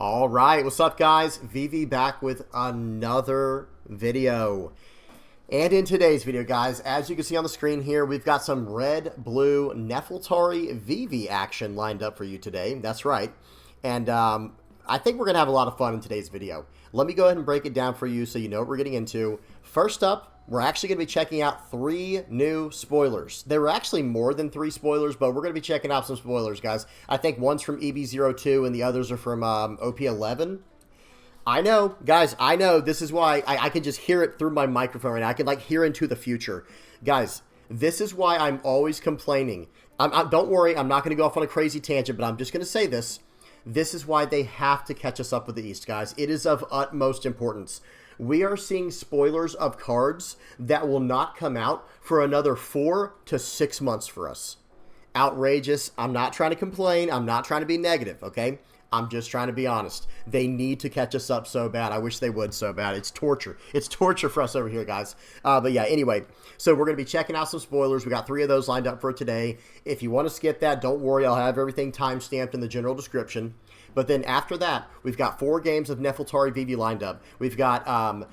All right, what's up, guys? Vivi back with another video. And in today's video, guys, as you can see on the screen here, we've got some red-blue Nefeltari Vivi action lined up for you today. That's right. And I think we're going to have a lot of fun in today's video. Let me go ahead and break it down for you so you know what we're getting into. First up, we're actually going to be checking out 3 new spoilers. There were actually more than 3 spoilers, but we're going to be checking out some spoilers, guys. I think one's from EB02 and the others are from OP11. I know, guys, I know. This is why I can just hear it through my microphone, and I can, like, hear into the future. Guys, this is why I'm always complaining. Don't worry, I'm not going to go off on a crazy tangent, but I'm just going to say this. This is why they have to catch us up with the East, guys. It is of utmost importance. We are seeing spoilers of cards that will not come out for another 4 to 6 months for us. Outrageous. I'm not trying to complain. I'm not trying to be negative, okay? I'm just trying to be honest. They need to catch us up so bad. I wish they would so bad. It's torture. It's torture for us over here, guys. But yeah, anyway. So we're going to be checking out some spoilers. We got 3 of those lined up for today. If you want to skip that, don't worry. I'll have everything timestamped in the general description. But then after that, we've got 4 games of Nefeltari Vivi lined up. We've got,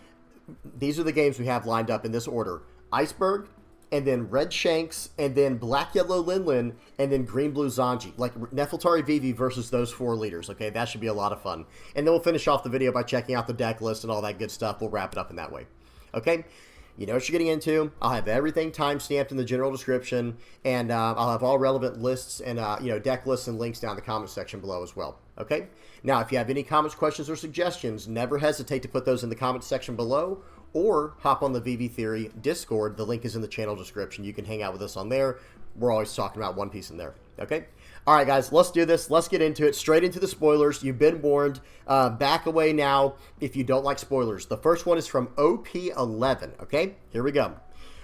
these are the games we have lined up in this order. Iceburg, and then Red Shanks, and then Black Yellow Linlin, and then Green Blue Zonji. Like Nefeltari Vivi versus those 4 leaders, okay? That should be a lot of fun. And then we'll finish off the video by checking out the deck list and all that good stuff. We'll wrap it up in that way, okay? You know what you're getting into. I'll have everything time-stamped in the general description, and I'll have all relevant lists and, deck lists and links down in the comment section below as well, okay? Now, if you have any comments, questions, or suggestions, never hesitate to put those in the comment section below, or hop on the Vivi Theory Discord. The link is in the channel description. You can hang out with us on there. We're always talking about One Piece in there, okay? All right, guys, let's do this. Let's get into it. Straight into the spoilers. You've been warned. Back away now if you don't like spoilers. The first one is from OP11, okay? Here we go.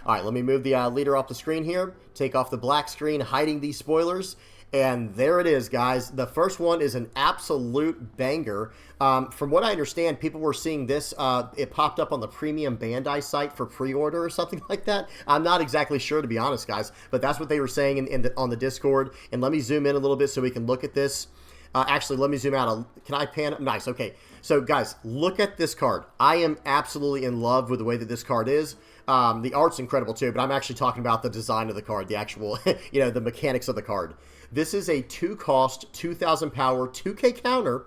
All right, let me move the leader off the screen here. Take off the black screen, hiding these spoilers. And there it is, guys. The first one is an absolute banger. From what I understand, people were seeing this. It popped up on the premium Bandai site for pre-order or something like that. I'm not exactly sure, to be honest, guys. But that's what they were saying on the Discord. And let me zoom in a little bit so we can look at this. Actually, let me zoom out. Can I pan? Nice. Okay. So, guys, look at this card. I am absolutely in love with the way that this card is. The art's incredible, too. But I'm actually talking about the design of the card, the actual, the mechanics of the card. This is a 2-cost, 2,000 power, 2K counter.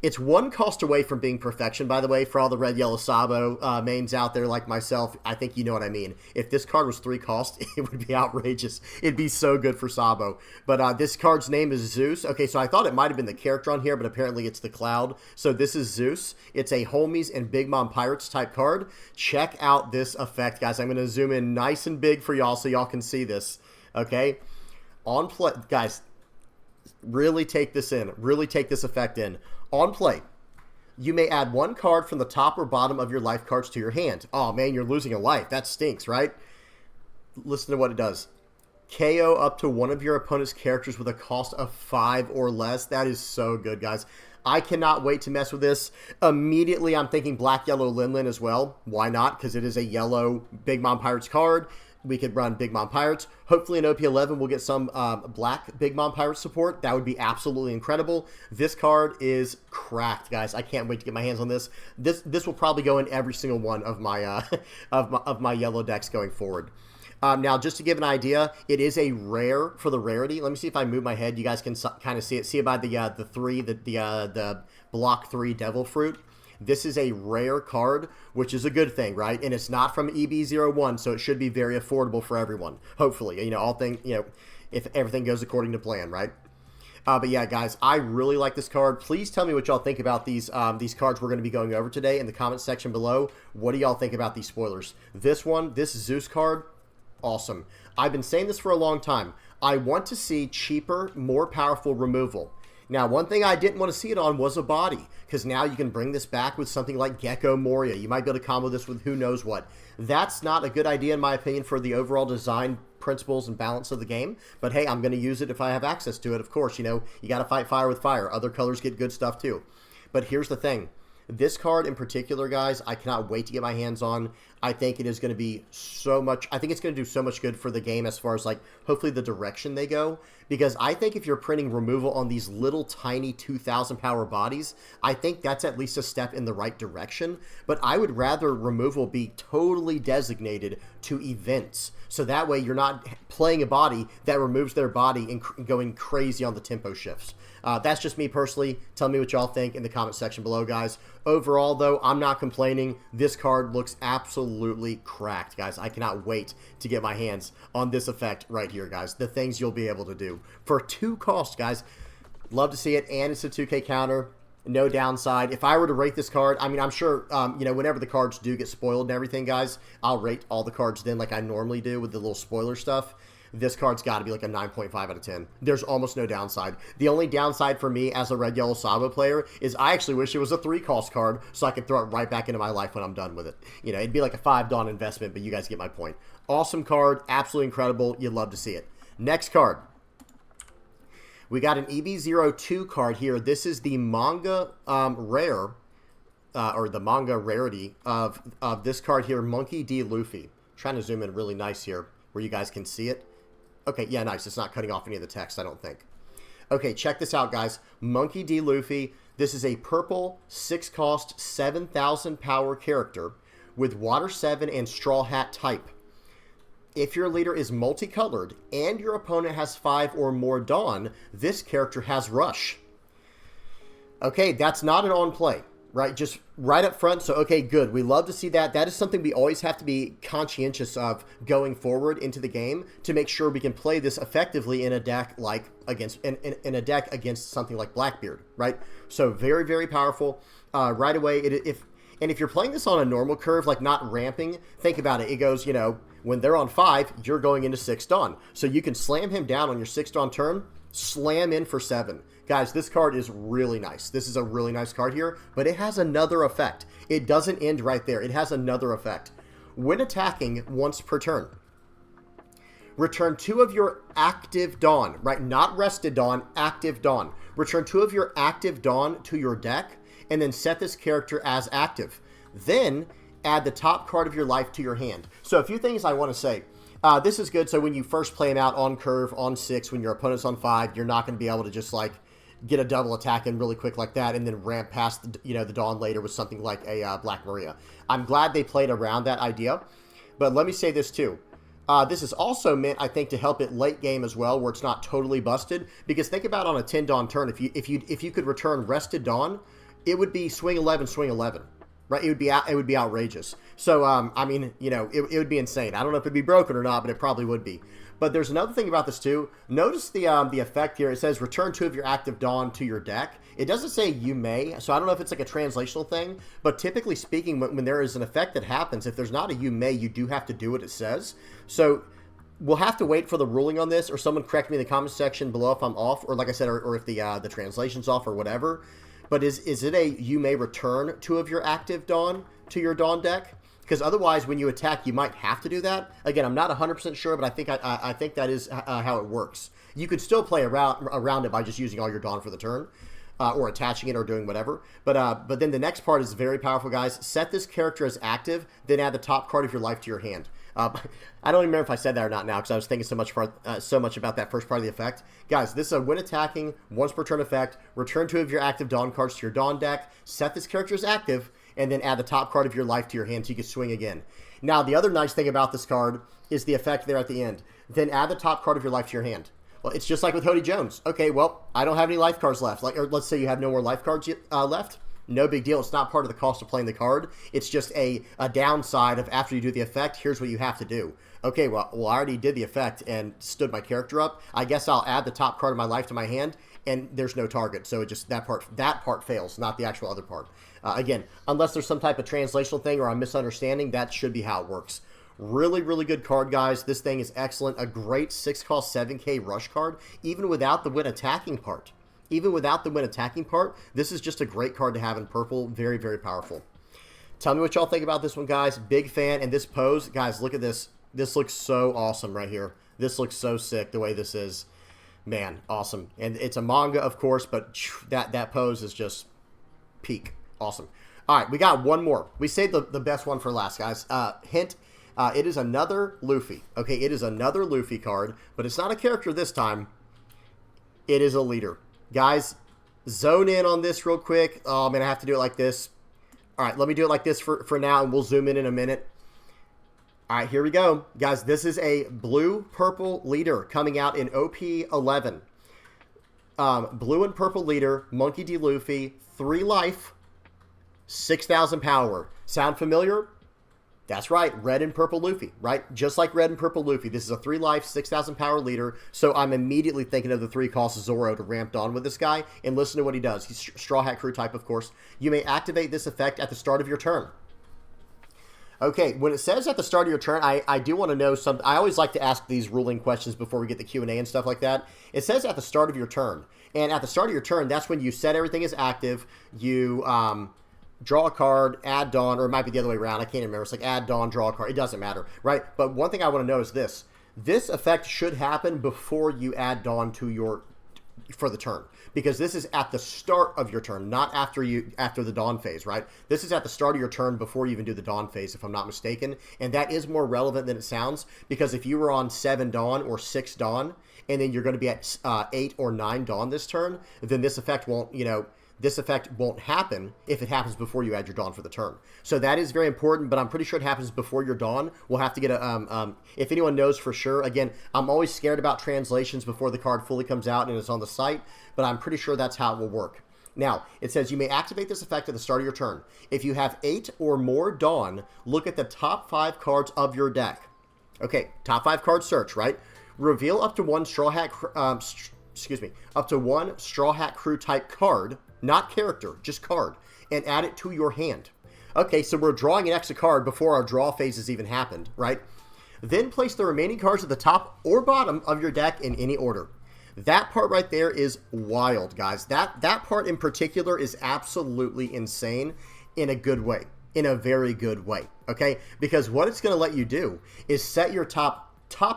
It's 1 cost away from being perfection, by the way, for all the red, yellow Sabo mains out there like myself. I think you know what I mean. If this card was 3 cost, it would be outrageous. It'd be so good for Sabo. But this card's name is Zeus. Okay, so I thought it might have been the character on here, but apparently it's the cloud. So this is Zeus. It's a Homies and Big Mom Pirates type card. Check out this effect, guys. I'm going to zoom in nice and big for y'all so y'all can see this. Okay? On play, guys, really take this in. Really take this effect in. On play, you may add 1 card from the top or bottom of your life cards to your hand. Oh, man, you're losing a life. That stinks, right? Listen to what it does. KO up to 1 of your opponent's characters with a cost of 5 or less. That is so good, guys. I cannot wait to mess with this. Immediately, I'm thinking Black Yellow Linlin as well. Why not? Because it is a yellow Big Mom Pirates card. We could run Big Mom Pirates. Hopefully in OP11 we'll get some black Big Mom Pirates support. That would be absolutely incredible. This card is cracked, guys. I can't wait to get my hands on this. This will probably go in every single one of my of my yellow decks going forward. Now, just to give an idea, it is a rare for the rarity. Let me see if I move my head. You guys can kind of see it. See it by the block 3 Devil Fruit. This is a rare card, which is a good thing, right? And it's not from EB01, so it should be very affordable for everyone. Hopefully, if everything goes according to plan, right? But yeah, guys, I really like this card. Please tell me what y'all think about these cards we're going to be going over today in the comment section below. What do y'all think about these spoilers? This Zeus card, awesome. I've been saying this for a long time. I want to see cheaper, more powerful removal. Now, one thing I didn't want to see it on was a body, because now you can bring this back with something like Gecko Moria. You might be able to combo this with who knows what. That's not a good idea, in my opinion, for the overall design principles and balance of the game. But hey, I'm going to use it if I have access to it, of course. You got to fight fire with fire. Other colors get good stuff too. But here's the thing. This card in particular, guys, I cannot wait to get my hands on. I think it is going to be so much, I think it's going to do so much good for the game as far as like hopefully the direction they go, because I think if you're printing removal on these little tiny 2000 power bodies, I think that's at least a step in the right direction. But I would rather removal be totally designated to events, so that way you're not playing a body that removes their body and going crazy on the tempo shifts. That's just me personally. Tell me what y'all think in the comment section below, guys. Overall, though, I'm not complaining. This card looks absolutely cracked, guys. I cannot wait to get my hands on this effect right here, guys. The things you'll be able to do. For 2 cost, guys. Love to see it, and it's a 2K counter. No downside. If I were to rate this card, I mean, I'm sure, you know, whenever the cards do get spoiled and everything, guys, I'll rate all the cards then like I normally do with the little spoiler stuff. This card's got to be like a 9.5 out of 10. There's almost no downside. The only downside for me as a red, yellow Sabo player is I actually wish it was a 3-cost card so I could throw it right back into my life when I'm done with it. You know, it'd be like a 5 Dawn investment, but you guys get my point. Awesome card. Absolutely incredible. You'd love to see it. Next card. We got an EB02 card here. This is the manga rare, or the manga rarity of this card here, Monkey D. Luffy. Trying to zoom in really nice here where you guys can see it. Okay, yeah, nice. It's not cutting off any of the text, I don't think. Okay, check this out, guys. Monkey D. Luffy. This is a purple, 6-cost, 7,000 power character with Water 7 and Straw Hat type. If your leader is multicolored and your opponent has 5 or more Dawn, this character has Rush. Okay, that's not an on-play, right? Just right up front. So, okay, good. We love to see that. That is something we always have to be conscientious of going forward into the game to make sure we can play this effectively in a deck like against in a deck against something like Blackbeard, right? So very, very powerful. Right away, if you're playing this on a normal curve, like not ramping, think about it. It goes, you know, when they're on 5, you're going into 6 Dawn. So you can slam him down on your 6 Dawn turn, slam in for 7. Guys, this card is really nice. This is a really nice card here, but it has another effect. It doesn't end right there. It has another effect. When attacking once per turn, return 2 of your active Dawn, right? Not rested Dawn, active Dawn. Return 2 of your active Dawn to your deck, and then set this character as active. Then add the top card of your life to your hand. So a few things I want to say. This is good. So when you first play him out on curve, on 6, when your opponent's on 5, you're not going to be able to just like get a double attack in really quick like that and then ramp past the, you know, the Dawn later with something like a Black Maria. I'm glad they played around that idea. But let me say this too. This is also meant, I think, to help it late game as well, where it's not totally busted. Because think about on a 10 Dawn turn, if you could return rested Dawn, it would be swing 11, swing 11. Right, it would be outrageous. So, I mean, you know, it would be insane. I don't know if it'd be broken or not, but it probably would be. But there's another thing about this too. Notice the effect here. It says return 2 of your active Dawn to your deck. It doesn't say you may, so I don't know if it's like a translational thing. But typically speaking, when there is an effect that happens, if there's not a you may, you do have to do what it says. So we'll have to wait for the ruling on this, or someone correct me in the comment section below if I'm off, or like I said, or if the translation's off or whatever. But is it a you may return 2 of your active Dawn to your Dawn deck? Because otherwise, when you attack, you might have to do that. Again, I'm not 100% sure, but I think that is how it works. You could still play around it by just using all your Dawn for the turn, or attaching it or doing whatever. But then the next part is very powerful, guys. Set this character as active, then add the top card of your life to your hand. I don't even remember if I said that or not now because I was thinking so much about that first part of the effect. Guys, this is a when attacking, once per turn effect. Return 2 of your active Dawn cards to your Dawn deck. Set this character as active, and then add the top card of your life to your hand so you can swing again. Now, the other nice thing about this card is the effect there at the end. Then add the top card of your life to your hand. Well, it's just like with Hody Jones. Okay, well, I don't have any life cards left. Or let's say you have no more life cards left. No big deal. It's not part of the cost of playing the card. It's just a downside of after you do the effect, here's what you have to do. Okay, well, I already did the effect and stood my character up. I guess I'll add the top card of my life to my hand, and there's no target. So it just that part fails, not the actual other part. Again, unless there's some type of translational thing or I'm misunderstanding, that should be how it works. Really, really good card, guys. This thing is excellent. A great 6-cost 7K rush card, even without the when attacking part. Even without the when attacking part, this is just a great card to have in purple. Very, very powerful. Tell me what y'all think about this one, guys. Big fan. And this pose, guys, look at this. This looks so awesome right here. This looks so sick the way this is. Man, awesome. And it's a manga, of course, but that pose is just peak. Awesome. All right, we got one more. We saved the best one for last, guys. Hint, it is another Luffy. Okay, it is another Luffy card, but it's not a character this time. It is a leader. Guys, zone in on this real quick. Oh, man, I have to do it like this. All right, let me do it like this for now, and we'll zoom in a minute. All right, here we go. Guys, this is a blue-purple leader coming out in OP11. Blue and purple leader, Monkey D. Luffy, 3 life, 6,000 power. Sound familiar? That's right, red and purple Luffy, right? Just like red and purple Luffy. This is a 3 life, 6,000 power leader, so I'm immediately thinking of the 3 cost Zoro to ramp Dawn with this guy, and listen to what he does. He's Straw Hat Crew type, of course. You may activate this effect at the start of your turn. Okay, when it says at the start of your turn, I do want to know something. I always like to ask these ruling questions before we get the Q&A and stuff like that. It says at the start of your turn. And at the start of your turn, that's when you set everything as active. You draw a card, add Dawn, or it might be the other way around. I can't remember. It's like add Dawn, draw a card. It doesn't matter, right? But one thing I want to know is this. This effect should happen before you add Dawn to for the turn, because this is at the start of your turn, not after the Dawn phase, right? This is at the start of your turn before you even do the Dawn phase, if I'm not mistaken, and that is more relevant than it sounds, because if you were on 7 Dawn or 6 Dawn, and then you're going to be at 8 or 9 Dawn this turn, then this effect won't, this effect won't happen if it happens before you add your Dawn for the turn. So that is very important, but I'm pretty sure it happens before your Dawn. We'll have to get if anyone knows for sure. Again, I'm always scared about translations before the card fully comes out and is on the site, but I'm pretty sure that's how it will work. Now, it says you may activate this effect at the start of your turn. If you have 8 or more Dawn, look at the top 5 cards of your deck. Okay, top 5 card search, right? Reveal up to one Straw Hat, up to one Straw Hat Crew type card, not character, just card, and add it to your hand. Okay, so we're drawing an extra card before our draw phases even happened, right? Then place the remaining cards at the top or bottom of your deck in any order. That part right there is wild, guys. That part in particular is absolutely insane in a good way, in a very good way, okay? Because what it's going to let you do is set your top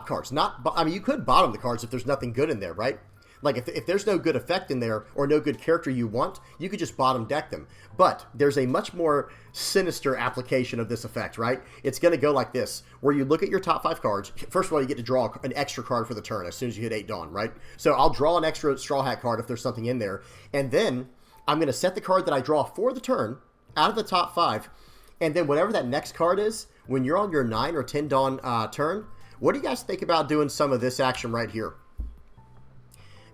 cards. You could bottom the cards if there's nothing good in there, right? Like, if there's no good effect in there or no good character you want, you could just bottom deck them. But there's a much more sinister application of this effect, right? It's going to go like this, where you look at your top 5 cards. First of all, you get to draw an extra card for the turn as soon as you hit 8 Dawn, right? So I'll draw an extra Straw Hat card if there's something in there. And then I'm going to set the card that I draw for the turn out of the top 5. And then whatever that next card is, when you're on your 9 or 10 Dawn turn, what do you guys think about doing some of this action right here?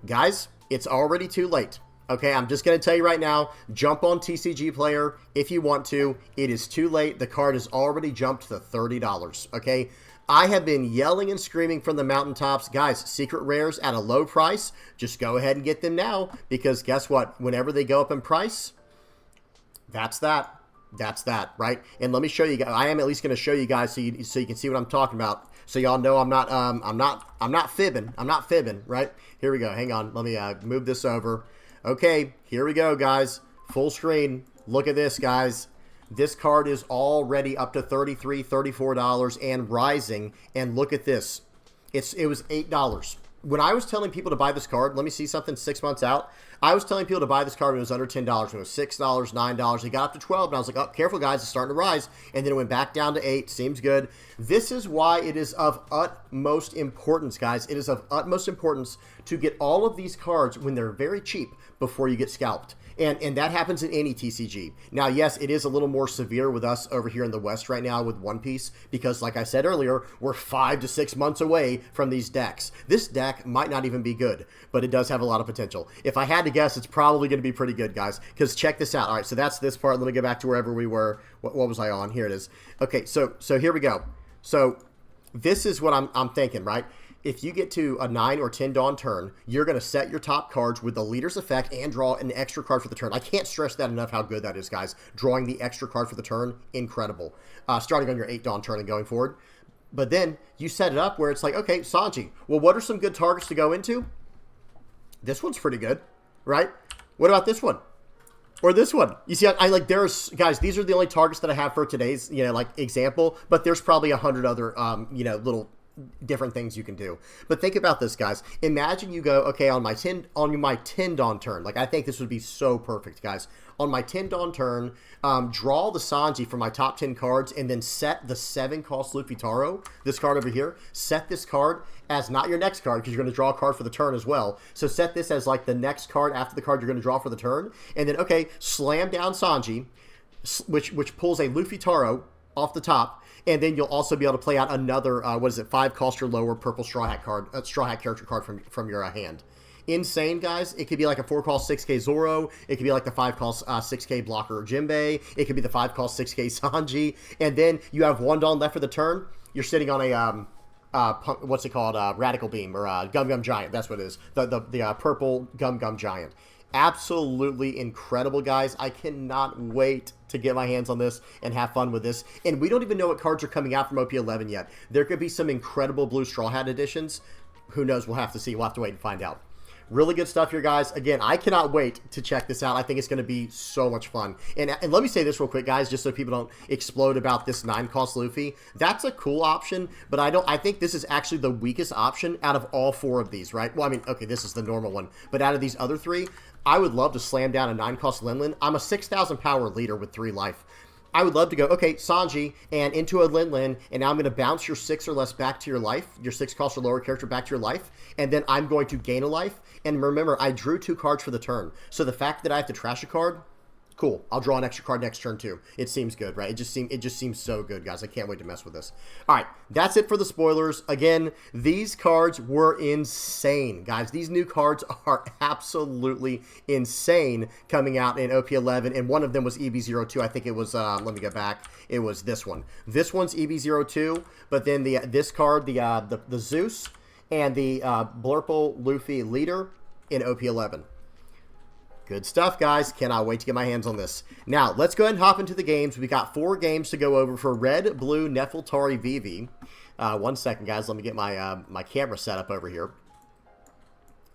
Guys, it's already too late. Okay, I'm just going to tell you right now, jump on TCG Player if you want to. It is too late. The card has already jumped to $30, okay? I have been yelling and screaming from the mountaintops. Guys, secret rares at a low price, just go ahead and get them now, because guess what? Whenever they go up in price, that's that. That's that, right? And let me show you guys. I am at least going to show you guys so you can see what I'm talking about. So y'all know I'm not fibbing. I'm not fibbing, right? Here we go. Hang on. Let me move this over. Okay, here we go, guys. Full screen. Look at this, guys. This card is already up to $33, $34 and rising. And look at this. It was $8. When I was telling people to buy this card, let me see something 6 months out. I was telling people to buy this card when it was under $10, when it was $6, $9. It got up to $12, and I was like, oh, careful, guys, it's starting to rise. And then it went back down to $8. Seems good. This is why it is of utmost importance, guys. It is of utmost importance to get all of these cards when they're very cheap before you get scalped. And that happens in any TCG. Now, yes, it is a little more severe with us over here in the West right now with One Piece, because like I said earlier, we're 5 to 6 months away from these decks. This deck might not even be good, but it does have a lot of potential. If I had to guess, it's probably going to be pretty good, guys, because check this out. All right, so that's this part. Let me go back to wherever we were. What was I on? Here it is. Okay, so here we go. So this is what I'm thinking, right? If you get to a 9 or 10 Dawn turn, you're going to set your top cards with the leader's effect and draw an extra card for the turn. I can't stress that enough how good that is, guys. Drawing the extra card for the turn, incredible. Starting on your 8 Dawn turn and going forward. But then you set it up where it's like, okay, Zonji, well, what are some good targets to go into? This one's pretty good, right? What about this one? Or this one? You see, there's, guys, these are the only targets that I have for today's, like, example, but there's probably 100 other, little different things you can do. But think about this, guys. Imagine you go, okay, on my 10 Dawn turn. Like, I think this would be so perfect, guys. On my 10 Dawn turn, draw the Zonji from my top 10 cards, and then set the 7-cost Luffy Taro, this card over here, set this card as not your next card, because you're going to draw a card for the turn as well. So set this as like the next card after the card you're going to draw for the turn. And then, okay, slam down Zonji, which pulls a Luffy Taro off the top. And then you'll also be able to play out another, 5-cost or lower purple Straw Hat card, Straw Hat character card from your hand. Insane, guys. It could be like a 4-cost 6K Zoro. It could be like the 5-cost 6K blocker Jinbei. It could be the 5-cost 6K Sanji. And then you have 1 Dawn left for the turn. You're sitting on a, what's it called? Radical Beam or Gum Gum Giant. That's what it is. The purple Gum Gum Giant. Absolutely incredible, guys. I cannot wait to get my hands on this and have fun with this. And we don't even know what cards are coming out from OP11 yet. There could be some incredible blue Straw Hat editions. Who knows? We'll have to see. We'll have to wait and find out. Really good stuff here, guys. Again, I cannot wait to check this out. I think it's going to be so much fun. And let me say this real quick, guys, just so people don't explode about this 9-cost Luffy. That's a cool option, but I think this is actually the weakest option out of all 4 of these, right? Well, I mean, okay, this is the normal one. But out of these other 3, I would love to slam down a 9-cost Linlin. I'm a 6,000 power leader with 3 life. I would love to go, okay, Sanji, and into a Linlin, and now I'm going to bounce your 6 or less back to your life, your 6-cost or lower character back to your life, and then I'm going to gain a life. And remember, I drew 2 cards for the turn. So the fact that I have to trash a card, cool. I'll draw an extra card next turn too. It seems good, right? It just seems so good, guys. I can't wait to mess with this. All right, that's it for the spoilers. Again, these cards were insane, guys. These new cards are absolutely insane coming out in OP11, and one of them was EB02. I think it was, let me get back. It was this one. This one's EB02, but then this card, the Zeus, and the Blurple Luffy Leader in OP11. Good stuff, guys. Cannot wait to get my hands on this. Now, let's go ahead and hop into the games. We got 4 games to go over for Red, Blue, Nefeltari, Vivi. 1 second, guys. Let me get my my camera set up over here.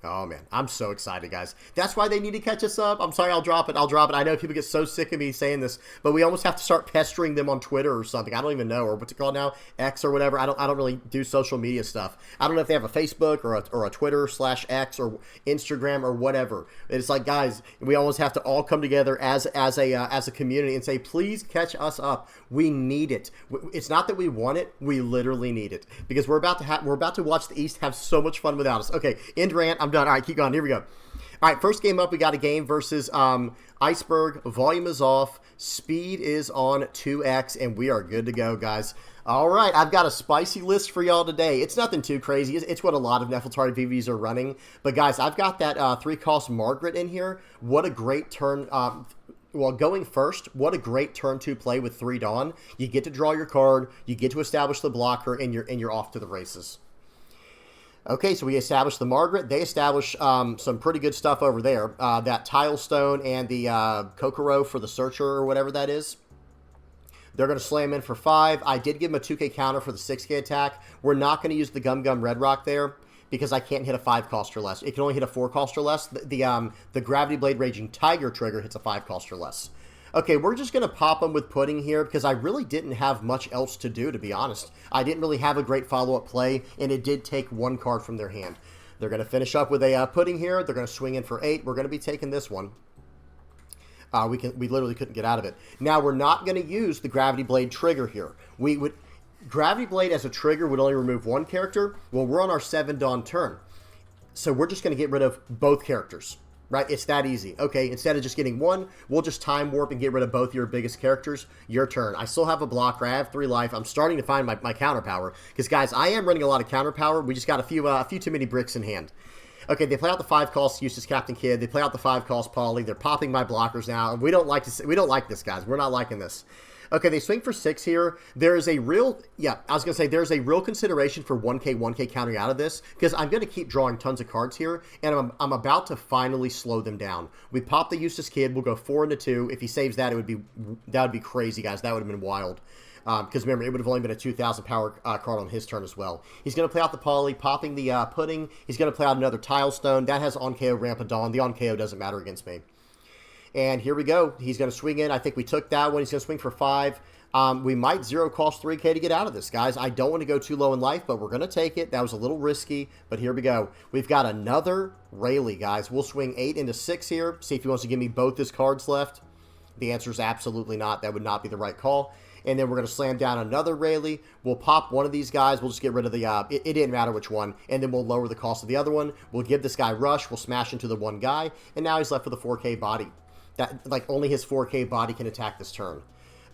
Oh, man. I'm so excited, guys. That's why they need to catch us up. I'm sorry, I'll drop it. I know people get so sick of me saying this, but we almost have to start pestering them on Twitter or something. I don't even know, or what's it called now? X or whatever. I don't really do social media stuff. I don't know if they have a Facebook or a Twitter/X or Instagram or whatever. It's like, guys, we almost have to all come together as a community and say, please catch us up. We need it. It's not that we want it. We literally need it, because we're about to watch the East have so much fun without us. Okay, end rant. I'm done. All right, keep going. Here we go. All right, first game up, we got a game versus Iceburg. Volume is off. Speed is on 2x, and we are good to go, guys. All right, I've got a spicy list for y'all today. It's nothing too crazy. It's what a lot of Nefeltari VVs are running. But, guys, I've got that 3-cost Margaret in here. What a great turn. Well, going first, what a great turn 2 play with 3 Dawn. You get to draw your card. You get to establish the blocker, and you're off to the races. Okay, so we established the Margaret. They established some pretty good stuff over there. That Tile Stone and the Kokoro for the Searcher or whatever that is. They're going to slam in for 5. I did give him a 2K counter for the 6K attack. We're not going to use the Gum Gum Red Rock there because I can't hit a 5-cost or less. It can only hit a 4-cost or less. The Gravity Blade Raging Tiger trigger hits a 5-cost or less. Okay, we're just going to pop them with Pudding here because I really didn't have much else to do, to be honest. I didn't really have a great follow-up play, and it did take 1 card from their hand. They're going to finish up with a Pudding here. They're going to swing in for 8. We're going to be taking this one. We literally couldn't get out of it. Now, we're not going to use the Gravity Blade trigger here. Gravity Blade as a trigger would only remove 1 character. Well, we're on our 7 Dawn turn. So we're just going to get rid of both characters. Right? It's that easy. Okay, instead of just getting 1, we'll just Time Warp and get rid of both your biggest characters. Your turn. I still have a blocker. I have 3 life. I'm starting to find my counter power. Because, guys, I am running a lot of counter power. We just got a few too many bricks in hand. Okay, they play out the 5-cost Eustace Captain Kidd. They play out the 5-cost Polly. They're popping my blockers now. And we don't like this, guys. We're not liking this. Okay, they swing for 6 here. There is a real, there's a real consideration for 1K countering out of this, because I'm going to keep drawing tons of cards here, and I'm about to finally slow them down. We pop the Eustace Kid. We'll go 4 into 2. If he saves that, that would be crazy, guys. That would have been wild. Because remember, it would have only been a 2,000 power card on his turn as well. He's going to play out the Polly, popping the Pudding. He's going to play out another Tile Stone. That has on-KO Ramp of Dawn. The on-KO doesn't matter against me. And here we go. He's going to swing in. I think we took that one. He's going to swing for 5. We might zero cost 3K to get out of this, guys. I don't want to go too low in life, but we're going to take it. That was a little risky, but here we go. We've got another Rayleigh, guys. We'll swing 8 into 6 here. See if he wants to give me both his cards left. The answer is absolutely not. That would not be the right call. And then we're going to slam down another Rayleigh. We'll pop one of these guys. We'll just get rid of the, it didn't matter which one. And then we'll lower the cost of the other one. We'll give this guy rush. We'll smash into the one guy. And now he's left with a 4K body. That, like, only his 4K body can attack this turn.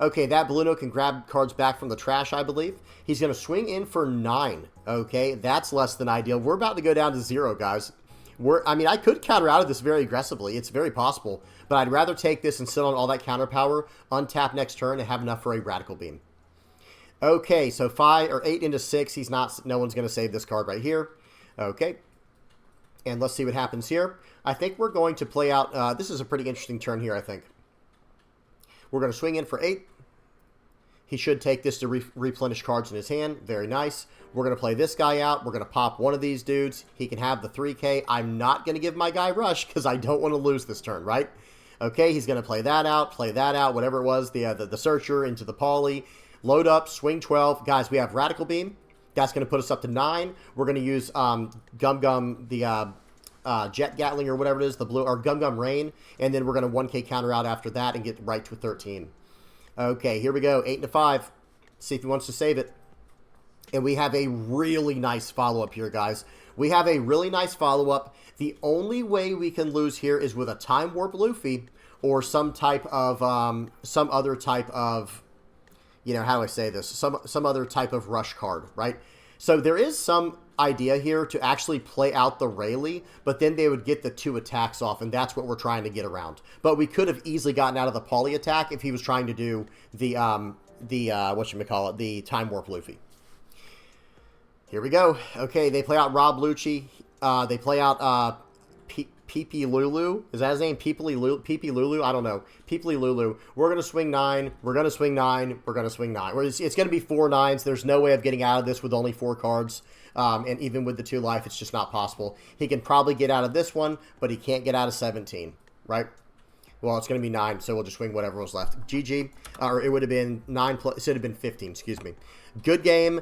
Okay, that Bluno can grab cards back from the trash, I believe. He's going to swing in for 9. Okay, that's less than ideal. We're about to go down to 0, guys. I mean, I could counter out of this very aggressively. It's very possible. But I'd rather take this and sit on all that counter power, untap next turn, and have enough for a Radical Beam. Okay, so 5 or 8 into 6. He's not. No one's going to save this card right here. Okay. And let's see what happens here. I think we're going to play out. This is a pretty interesting turn here, I think. We're going to swing in for 8. He should take this to replenish cards in his hand. Very nice. We're going to play this guy out. We're going to pop one of these dudes. He can have the 3K. I'm not going to give my guy rush because I don't want to lose this turn, right? Okay, he's going to play that out, whatever it was, the Searcher into the Poly. Load up, swing 12. Guys, we have Radical Beam. That's going to put us up to 9. We're going to use Gum Gum, the Jet Gatling or whatever it is, the blue, or Gum Gum Rain, and then we're going to 1K counter out after that and get right to 13. Okay, here we go, 8 into 5. See if he wants to save it. And we have a really nice follow-up here, guys. We have a really nice follow-up. The only way we can lose here is with a Time Warp Luffy or some type of, some other type of, you know, how do I say this? Some other type of rush card, right? So there is some idea here to actually play out the Rayleigh, but then they would get the 2 attacks off, and that's what we're trying to get around. But we could have easily gotten out of the Poly attack if he was trying to do the whatchamacallit, the Time Warp Luffy. Here we go. Okay, they play out Rob Lucci. They play out Peepee Lulu. Is that his name? Peepee Lulu? I don't know. Peepee Lulu. We're going to swing 9. We're going to swing 9. We're going to swing 9. It's going to be 4 9s. There's no way of getting out of this with only 4 cards. And even with the 2 life, it's just not possible. He can probably get out of this one, but he can't get out of 17, right? Well, it's going to be 9, so we'll just swing whatever was left. GG. Or it would have been 9 plus. It should have been 15, excuse me. Good game.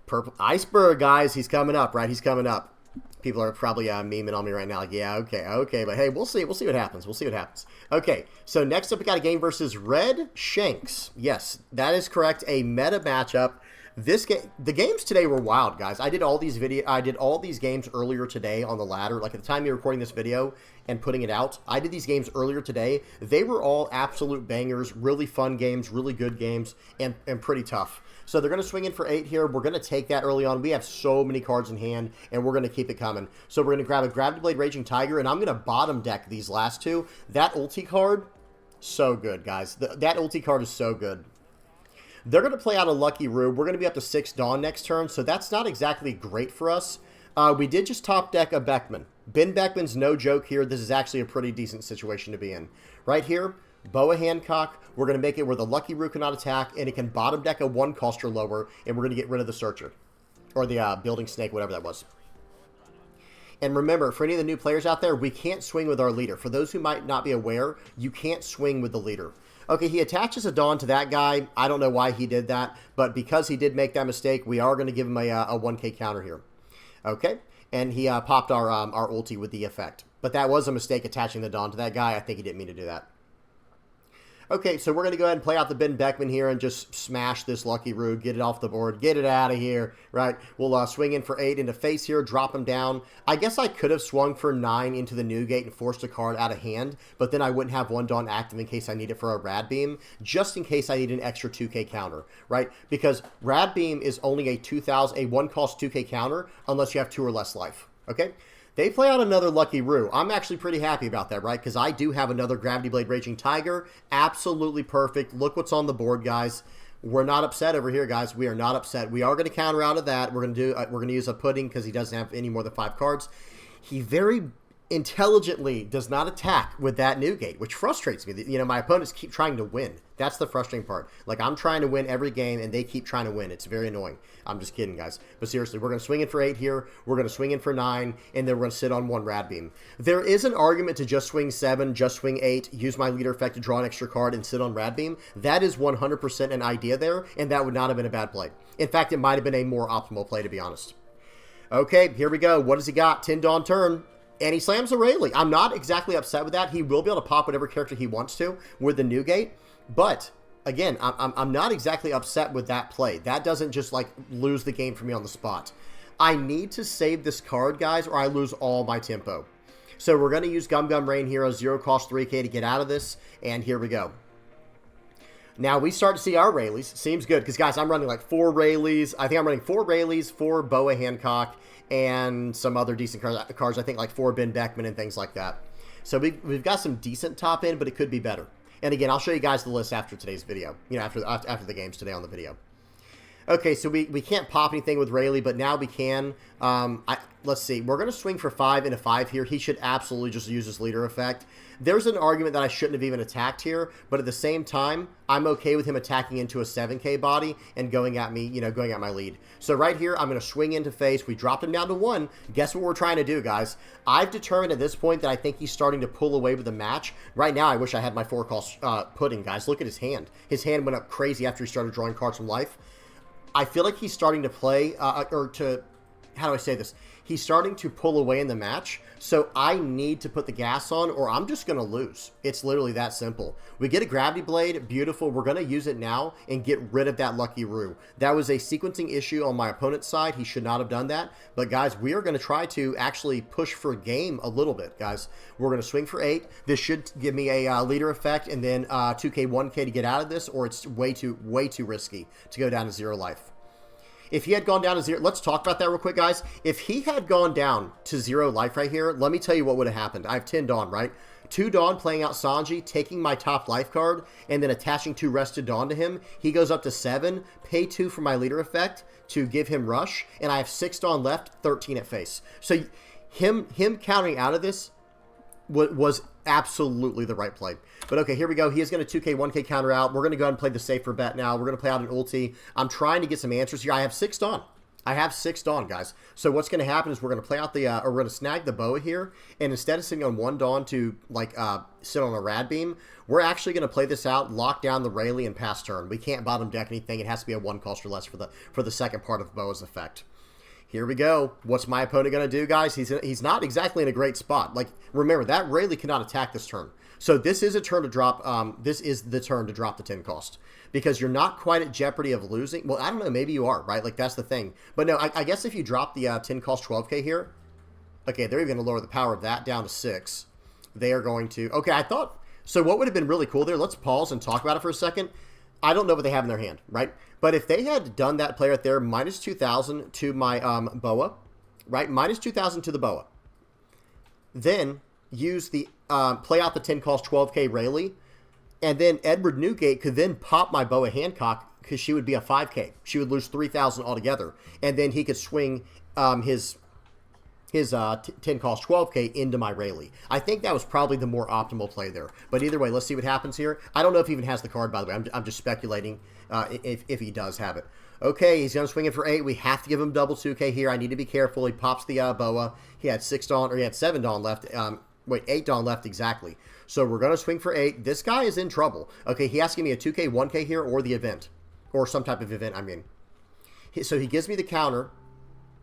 Purple Iceburg, guys. He's coming up, right? He's coming up. People are probably memeing on me right now. Like, yeah, okay. But hey, we'll see. We'll see what happens. We'll see what happens. Okay, so next up, we got a game versus Red Shanks. Yes, that is correct. A meta matchup. This game, the games today were wild, guys. I did all these games earlier today on the ladder. Like at the time you're recording this video and putting it out, I did these games earlier today. They were all absolute bangers, really fun games, really good games, and pretty tough. So they're going to swing in for 8 here. We're going to take that early on. We have so many cards in hand, and we're going to keep it coming. So we're going to grab a Gravity Blade Raging Tiger, and I'm going to bottom deck these last 2. That ulti card, so good, guys. That ulti card is so good. They're going to play out a Lucky Rube. We're going to be up to 6 Dawn next turn, so that's not exactly great for us. We did just top deck a Beckman. Ben Beckman's no joke here. This is actually a pretty decent situation to be in. Right here, Boa Hancock. We're going to make it where the Lucky Rube cannot attack, and it can bottom deck a 1 cost or lower, and we're going to get rid of the Searcher. Or the Building Snake, whatever that was. And remember, for any of the new players out there, we can't swing with our leader. For those who might not be aware, you can't swing with the leader. Okay, he attaches a Dawn to that guy. I don't know why he did that, but because he did make that mistake, we are going to give him a 1K counter here. Okay, and he popped our ulti with the effect. But that was a mistake attaching the Dawn to that guy. I think he didn't mean to do that. Okay, so we're going to go ahead and play out the Ben Beckman here and just smash this Lucky Rube, get it off the board, get it out of here, right? We'll swing in for 8 into face here, drop him down. I guess I could have swung for 9 into the new gate and forced a card out of hand, but then I wouldn't have 1 Dawn active in case I need it for a Rad Beam, just in case I need an extra 2K counter, right? Because Rad Beam is only a 1-cost 2K counter unless you have 2 or less life, okay? They play out another Lucky Roo. I'm actually pretty happy about that, right? Because I do have another Gravity Blade Raging Tiger. Absolutely perfect. Look what's on the board, guys. We're not upset over here, guys. We are not upset. We are going to counter out of that. We're going to use a Pudding because he doesn't have any more than 5 cards. He very intelligently does not attack with that new gate, which frustrates me. You know, my opponents keep trying to win. That's the frustrating part. Like, I'm trying to win every game, and they keep trying to win. It's very annoying. I'm just kidding, guys. But seriously, we're going to swing in for 8 here. We're going to swing in for 9, and then we're going to sit on 1 Rad Beam. There is an argument to just swing 7, just swing 8, use my leader effect to draw an extra card, and sit on Rad Beam. That is 100% an idea there, and that would not have been a bad play. In fact, it might have been a more optimal play, to be honest. Okay, here we go. What does he got? 10 Dawn turn. And he slams a Rayleigh. I'm not exactly upset with that. He will be able to pop whatever character he wants to with the new gate. But, again, I'm not exactly upset with that play. That doesn't just, like, lose the game for me on the spot. I need to save this card, guys, or I lose all my tempo. So we're going to use Gum Gum Rain Hero, 0 cost 3k to get out of this. And here we go. Now, we start to see our Rayleighs. Seems good, because, guys, I'm running, like, 4 Rayleighs. I think I'm running 4 Rayleighs, 4 Boa Hancock, and some other decent cards. I think like 4 Ben Beckman and things like that. So we've got some decent top end, but it could be better. And again, I'll show you guys the list after today's video. You know, after the games today on the video. Okay, so we can't pop anything with Rayleigh, but now we can. Let's see. We're going to swing for 5 into 5 here. He should absolutely just use his leader effect. There's an argument that I shouldn't have even attacked here, but at the same time, I'm okay with him attacking into a 7k body and going at me, you know, going at my lead. So right here, I'm going to swing into face. We dropped him down to 1. Guess what we're trying to do, guys? I've determined at this point that I think he's starting to pull away with the match. Right now, I wish I had my 4-cost pudding, guys. Look at his hand. His hand went up crazy after he started drawing cards from life. I feel like he's starting to play, how do I say this? He's starting to pull away in the match, so I need to put the gas on or I'm just going to lose. It's literally that simple. We get a Gravity Blade, beautiful. We're going to use it now and get rid of that Lucky Roo. That was a sequencing issue on my opponent's side. He should not have done that. But guys, we are going to try to actually push for game a little bit, guys. We're going to swing for 8. This should give me a leader effect and then 2k, 1k to get out of this, or it's way too risky to go down to 0 life. If he had gone down to 0, let's talk about that real quick, guys. If he had gone down to 0 life right here, let me tell you what would have happened. I have 10 Dawn, right? 2 Dawn playing out Zonji, taking my top life card, and then attaching 2 Rested Dawn to him. He goes up to 7, pay 2 for my leader effect to give him rush, and I have 6 Dawn left, 13 at face. So him countering out of this was absolutely the right play. But okay, here we go. He is going to 2k, 1k counter out. We're going to go ahead and play the safer bet now. We're going to play out an ulti. I'm trying to get some answers here. I have 6 Dawn. I have 6 Dawn, guys. So what's going to happen is we're going to play out the, or we're going to snag the Boa here. And instead of sitting on 1 Dawn to, like, sit on a Rad Beam, we're actually going to play this out, lock down the Rayleigh, and pass turn. We can't bottom deck anything. It has to be a 1 cost or less for the second part of Boa's effect. Here we go. What's my opponent going to do, guys? He's not exactly in a great spot. Like, remember, that Rayleigh cannot attack this turn. So this is a turn to drop, this is the turn to drop the 10 cost. Because you're not quite at jeopardy of losing. Well, I don't know, maybe you are, right? Like, that's the thing. But no, I guess if you drop the 10 cost 12k here, okay, they're even going to lower the power of that down to 6. They are going to, okay, I thought, so what would have been really cool there, let's pause and talk about it for a second. I don't know what they have in their hand, right? But if they had done that play right there, minus 2,000 to my Boa, right? Minus 2,000 to the Boa. Then use the, play out the 10 cost 12k Rayleigh, and then Edward Newgate could then pop my Boa Hancock because she would be a 5k. She would lose 3,000 altogether. And then he could swing his 10 cost 12k into my Rayleigh. I think that was probably the more optimal play there. But either way, let's see what happens here. I don't know if he even has the card, by the way. I'm just speculating if he does have it. Okay, he's going to swing it for 8. We have to give him double 2k here. I need to be careful. He pops the Boa. He had 6 Dawn, or he had 7 Dawn left. 8 Dawn left exactly. So we're going to swing for 8. This guy is in trouble. Okay, he has to give me a 2k, 1k here, or the event. Or some type of event, I mean. So he gives me the counter.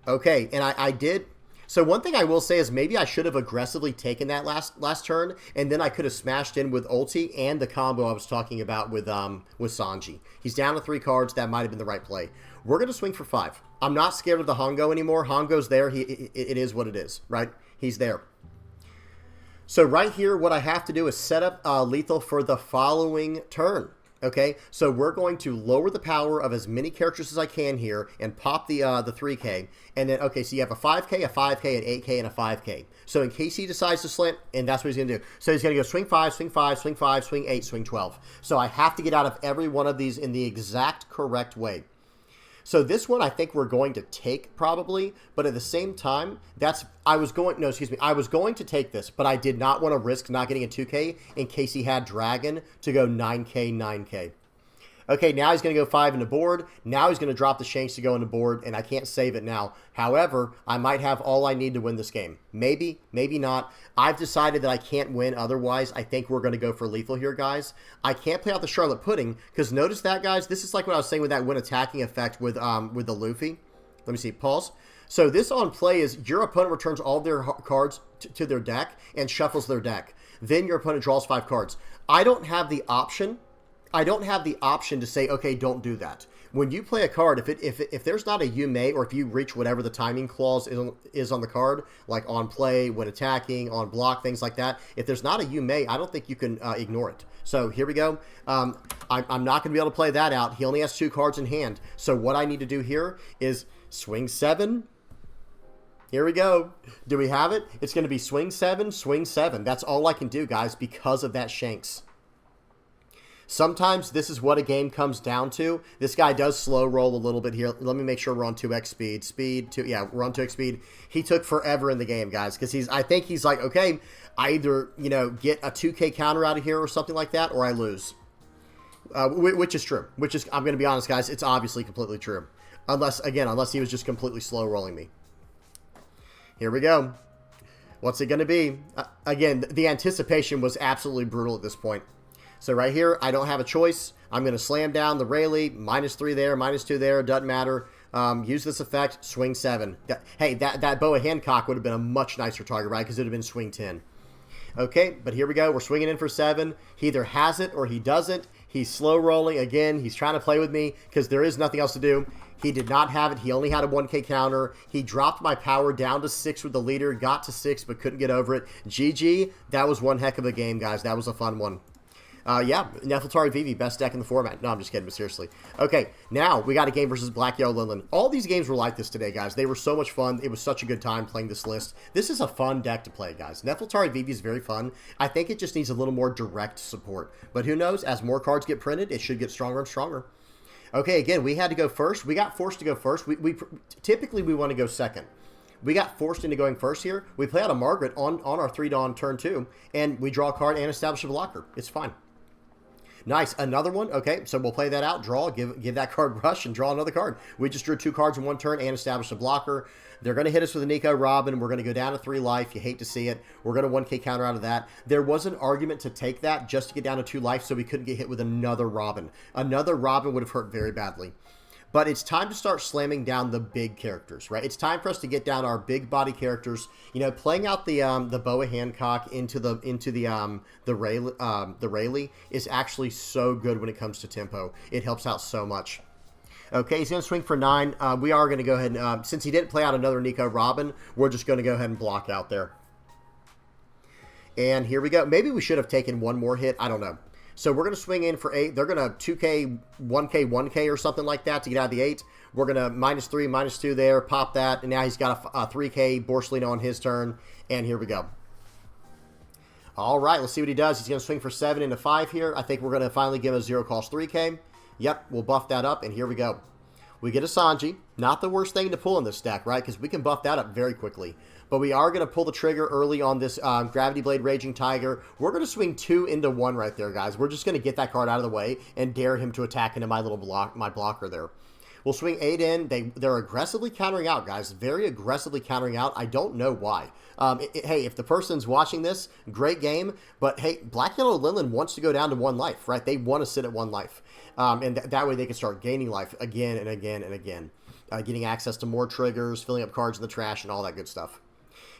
Okay, and I did... So one thing I will say is maybe I should have aggressively taken that last turn, and then I could have smashed in with ulti and the combo I was talking about with Zonji. He's down to 3 cards. That might have been the right play. We're going to swing for 5. I'm not scared of the Hongo anymore. Hongo's there. It is what it is, right? He's there. So right here, what I have to do is set up lethal for the following turn. Okay, so we're going to lower the power of as many characters as I can here and pop the 3k. And then, okay, so you have a 5k, a 5k, an 8k, and a 5k. So in case he decides to slant, and that's what he's going to do. So he's going to go swing 5, swing 5, swing 5, swing 8, swing 12. So I have to get out of every one of these in the exact correct way. So this one I think we're going to take probably, but at the same time, I was going to take this, but I did not want to risk not getting a 2K in case he had Dragon to go 9K, 9K. Okay, now he's going to go 5 into board. Now he's going to drop the Shanks to go into board, and I can't save it now. However, I might have all I need to win this game. Maybe, maybe not. I've decided that I can't win otherwise. I think we're going to go for lethal here, guys. I can't play out the Charlotte Pudding, because notice that, guys. This is like what I was saying with that win attacking effect with the Luffy. Let me see. Pause. So this on play is your opponent returns all their cards to their deck and shuffles their deck. Then your opponent draws 5 cards. I don't have the option to say, okay, don't do that. When you play a card, if there's not a you may, or if you reach whatever the timing clause is on the card, like on play, when attacking, on block, things like that, if there's not a you may, I don't think you can ignore it. So here we go. I'm not going to be able to play that out. He only has 2 cards in hand. So what I need to do here is swing 7. Here we go. Do we have it? It's going to be swing 7, swing 7. That's all I can do, guys, because of that Shanks. Sometimes this is what a game comes down to. This guy does slow roll a little bit here. Let me make sure we're on 2x speed. We're on 2x speed. He took forever in the game, guys, because I think he's like, okay, I either, get a 2K counter out of here or something like that, or I lose. Which is true. I'm going to be honest, guys, it's obviously completely true. Unless he was just completely slow rolling me. Here we go. What's it going to be? Again, the anticipation was absolutely brutal at this point. So right here, I don't have a choice. I'm going to slam down the Rayleigh, -3 there, -2 there, doesn't matter. Use this effect, swing 7. Hey, that Boa Hancock would have been a much nicer target, right? Because it would have been swing 10. Okay, but here we go. We're swinging in for 7. He either has it or he doesn't. He's slow rolling. Again, he's trying to play with me because there is nothing else to do. He did not have it. He only had a 1K counter. He dropped my power down to 6 with the leader, got to 6, but couldn't get over it. GG. That was one heck of a game, guys. That was a fun one. Yeah, Nefeltari Vivi, best deck in the format. No, I'm just kidding, but seriously. Okay, now we got a game versus Black Yellow Linlin. All these games were like this today, guys. They were so much fun. It was such a good time playing this list. This is a fun deck to play, guys. Nefeltari Vivi is very fun. I think it just needs a little more direct support. But who knows? As more cards get printed, it should get stronger and stronger. Okay, again, we had to go first. We got forced to go first. Typically, we want to go second. We got forced into going first here. We play out a Margaret on our 3-Dawn turn 2, and we draw a card and establish a blocker. It's fine. Nice. Another one. Okay, so we'll play that out, draw, give that card rush, and draw another card. We just drew 2 cards in 1 turn and established a blocker. They're going to hit us with a Nico Robin. We're going to go down to 3 life. You hate to see it. We're going to 1K counter out of that. There was an argument to take that just to get down to 2 life so we couldn't get hit with another Robin. Another Robin would have hurt very badly. But it's time to start slamming down the big characters, right? It's time for us to get down our big body characters. Playing out the Boa Hancock into the Rayleigh is actually so good when it comes to tempo. It helps out so much. Okay, he's going to swing for 9. We are going to go ahead and, since he didn't play out another Nico Robin, we're just going to go ahead and block out there. And here we go. Maybe we should have taken one more hit. I don't know. So we're going to swing in for 8. They're going to 2K, 1K, 1K or something like that to get out of the 8. We're going to -3, -2 there, pop that. And now he's got a 3K Borsalino on his turn. And here we go. All right, let's see what he does. He's going to swing for 7 into 5 here. I think we're going to finally give him a 0-cost 3K. Yep, we'll buff that up, and here we go. We get a Zonji. Not the worst thing to pull in this deck, right? Because we can buff that up very quickly. But we are going to pull the trigger early on this Gravity Blade Raging Tiger. We're going to swing 2 into 1 right there, guys. We're just going to get that card out of the way and dare him to attack into my little blocker there. We'll swing 8 in. They're aggressively countering out, guys. Very aggressively countering out. I don't know why. Hey, if the person's watching this, great game. But, hey, Black Yellow Linlin wants to go down to 1 life, right? They want to sit at 1 life. And that way they can start gaining life again and again and again. Getting access to more triggers, filling up cards in the trash, and all that good stuff.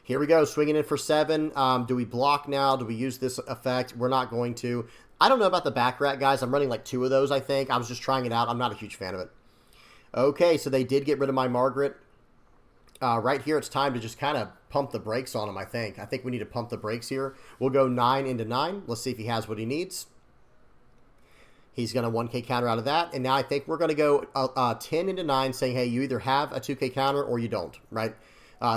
Here we go, swinging in for 7. Do we block now? Do we use this effect? We're not going to. I don't know about the back rat, guys. I'm running like 2 of those, I think. I was just trying it out. I'm not a huge fan of it. Okay, so they did get rid of my Margaret. Right here, it's time to just kind of pump the brakes on him, I think. I think we need to pump the brakes here. We'll go 9 into 9. Let's see if he has what he needs. He's going to 1K counter out of that. And now I think we're going to go 10 into 9 saying, hey, you either have a 2K counter or you don't, right?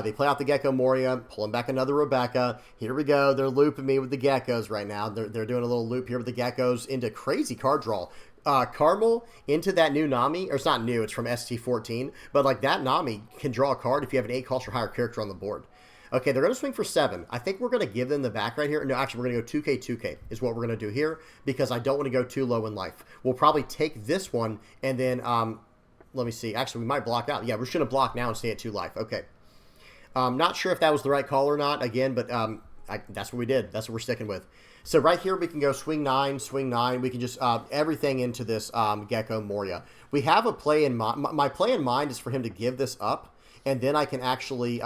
They play out the Gecko Moria, pulling back another Rebecca. Here we go. They're looping me with the Geckos right now. They're doing a little loop here with the Geckos into crazy card draw. Caramel into that new Nami, or it's not new, it's from ST14, but like that Nami can draw a card if you have an 8 cost or higher character on the board. Okay, they're going to swing for 7. I think we're going to give them the back right here. No, actually, we're going to go 2K, 2K is what we're going to do here because I don't want to go too low in life. We'll probably take this one and then, let me see. Actually, we might block out. Yeah, we're just going to block now and stay at 2 life. Okay. Not sure if that was the right call or not, again, but that's what we did. That's what we're sticking with. So right here, we can go swing 9, swing 9. We can just everything into this Gecko Moria. We have a play in mind. My play in mind is for him to give this up, and then I can actually...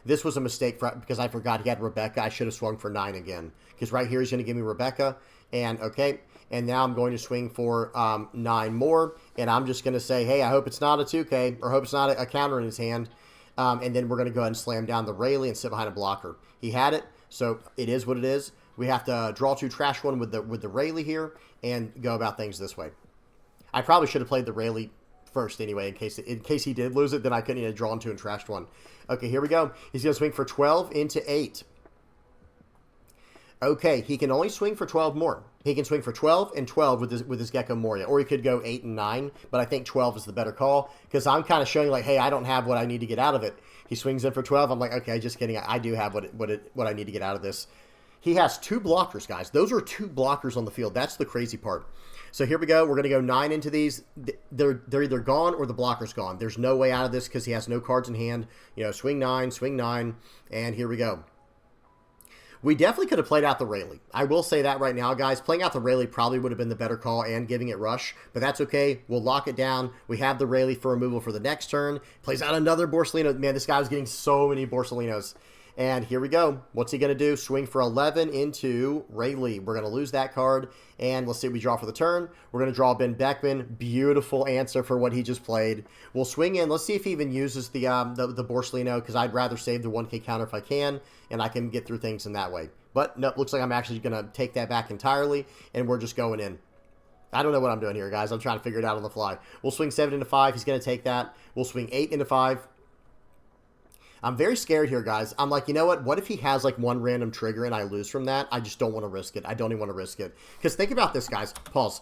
this was a mistake because I forgot he had Rebecca. I should have swung for 9 again. Because right here, he's going to give me Rebecca. And, okay, and now I'm going to swing for 9 more. And I'm just going to say, hey, I hope it's not a 2K, or hope it's not a counter in his hand. And then we're going to go ahead and slam down the Rayleigh and sit behind a blocker. He had it, so it is what it is. We have to draw 2, trash 1 with the Rayleigh here, and go about things this way. I probably should have played the Rayleigh first anyway, in case he did lose it, then I couldn't even draw 2 and trashed 1. Okay, here we go. He's going to swing for 12 into 8. Okay, he can only swing for 12 more. He can swing for 12 and 12 with his Gecko Moria, or he could go 8 and 9, but I think 12 is the better call, because I'm kind of showing like, hey, I don't have what I need to get out of it. He swings in for 12. I'm like, okay, just kidding. I do have what I need to get out of this. He has 2 blockers, guys. Those are 2 blockers on the field. That's the crazy part. So here we go. We're going to go 9 into these. They're either gone or the blocker's gone. There's no way out of this because he has no cards in hand. You know, swing 9, and here we go. We definitely could have played out the Rayleigh. I will say that right now, guys. Playing out the Rayleigh probably would have been the better call and giving it rush, but that's okay. We'll lock it down. We have the Rayleigh for removal for the next turn. Plays out another Borsellino. Man, this guy was getting so many Borsellinos. And here we go. What's he going to do? Swing for 11 into Rayleigh. We're going to lose that card. And let's see what we draw for the turn. We're going to draw Ben Beckman. Beautiful answer for what he just played. We'll swing in. Let's see if he even uses the Borsellino, because I'd rather save the 1K counter if I can, and I can get through things in that way. But no, looks like I'm actually going to take that back entirely, and we're just going in. I don't know what I'm doing here, guys. I'm trying to figure it out on the fly. We'll swing 7 into 5. He's going to take that. We'll swing 8 into 5. I'm very scared here, guys. I'm like, you know what? What if he has like one random trigger and I lose from that? I just don't want to risk it. I don't even want to risk it. Because think about this, guys. Pause.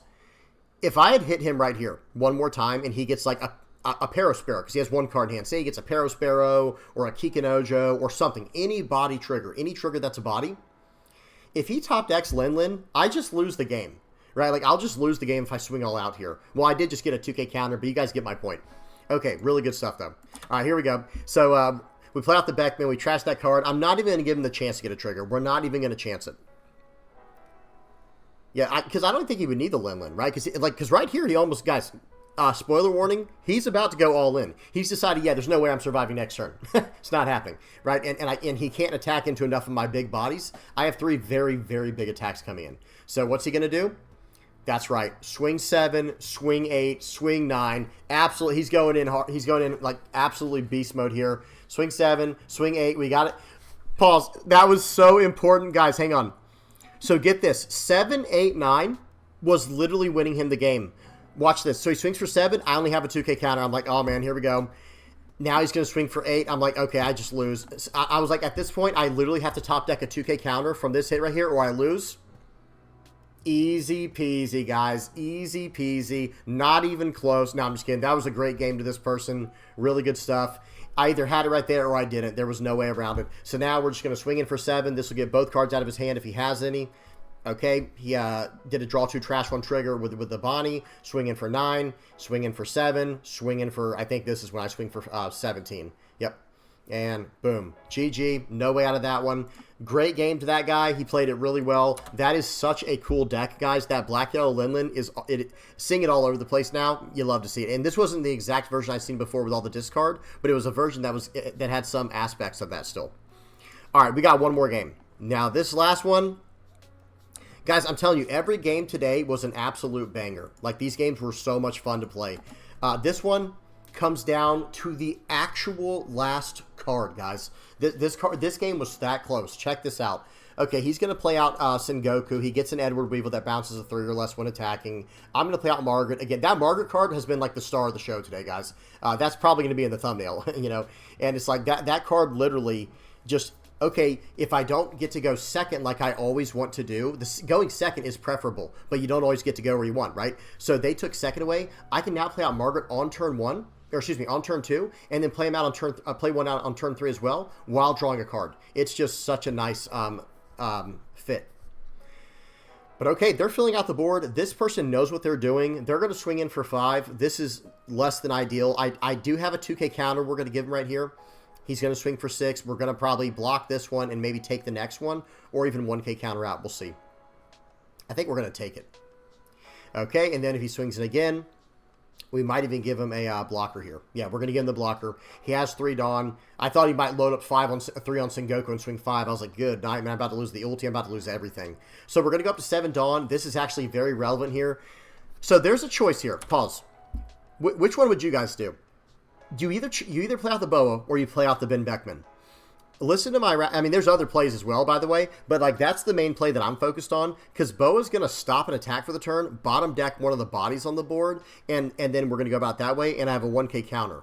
If I had hit him right here one more time and he gets like a Parasparrow, because he has 1 card in hand. Say he gets a Parasparrow or a Kikinojo or something. Any body trigger. Any trigger that's a body. If he top decks Linlin, I just lose the game. Right? Like, I'll just lose the game if I swing all out here. Well, I did just get a 2K counter, but you guys get my point. Okay, really good stuff, though. All right, here we go. So, we play out the Beckman. We trash that card. I'm not even going to give him the chance to get a trigger. We're not even going to chance it. Yeah, because I don't think he would need the Linlin, right? Because right here, he almost, guys, spoiler warning, he's about to go all in. He's decided, yeah, there's no way I'm surviving next turn. It's not happening, right? And he can't attack into enough of my big bodies. I have 3 very, very big attacks coming in. So what's he going to do? That's right. Swing 7, swing 8, swing 9. Absolutely, he's going in hard. He's going in like absolutely beast mode here. Swing 7, swing 8. We got it. Pause. That was so important, guys. Hang on. So get this. 7, 8, 9 was literally winning him the game. Watch this. So he swings for 7. I only have a 2K counter. I'm like, oh man, here we go. Now he's going to swing for 8. I'm like, okay, I just lose. I was like, at this point, I literally have to top deck a 2K counter from this hit right here, or I lose. Easy peasy, guys. Easy peasy. Not even close. No, I'm just kidding. That was a great game to this person. Really good stuff. I either had it right there or I didn't. There was no way around it. So now we're just going to swing in for 7. This will get both cards out of his hand if he has any. Okay, he did a draw 2, trash 1 trigger with the Bonnie. Swing in for 9. Swing in for 7. Swing in for, I think this is when I swing for 17. Yep. And boom. GG. No way out of that one. Great game to that guy. He played it really well. That is such a cool deck, guys. That Black Yellow Linlin is seeing it all over the place now. You love to see it. And this wasn't the exact version I've seen before with all the discard, but it was a version that had some aspects of that still. All right, we got one more game. Now, this last one, guys, I'm telling you, every game today was an absolute banger. Like, these games were so much fun to play. This one comes down to the actual last card, guys. This game was that close. Check this out. Okay, he's going to play out Sengoku. He gets an Edward Weevil that bounces a 3 or less when attacking. I'm going to play out Margaret. Again, that Margaret card has been like the star of the show today, guys. That's probably going to be in the thumbnail, you know. And it's like that card literally just, okay, if I don't get to go second like I always want to do, going second is preferable, but you don't always get to go where you want, right? So they took second away. I can now play out Margaret on turn 1. Or excuse me, on turn 2, and then play him out on play one out on turn 3 as well, while drawing a card. It's just such a nice fit. But okay, they're filling out the board. This person knows what they're doing. They're going to swing in for 5. This is less than ideal. I do have a 2K counter we're going to give him right here. He's going to swing for 6. We're going to probably block this one and maybe take the next one, or even 1K counter out. We'll see. I think we're going to take it. Okay, and then if he swings it again, we might even give him a blocker here. Yeah, we're going to give him the blocker. He has 3 Dawn. I thought he might load up 3 on Sengoku and swing 5. I was like, good night, man. I'm about to lose the ulti. I'm about to lose everything. So we're going to go up to 7 Dawn. This is actually very relevant here. So there's a choice here. Pause. Which one would you guys do? You either play out the Boa or you play out the Ben Beckman. Listen to my... I mean, there's other plays as well, by the way, but like that's the main play that I'm focused on, because Boa's going to stop an attack for the turn, bottom deck one of the bodies on the board, and then we're going to go about that way, and I have a 1K counter.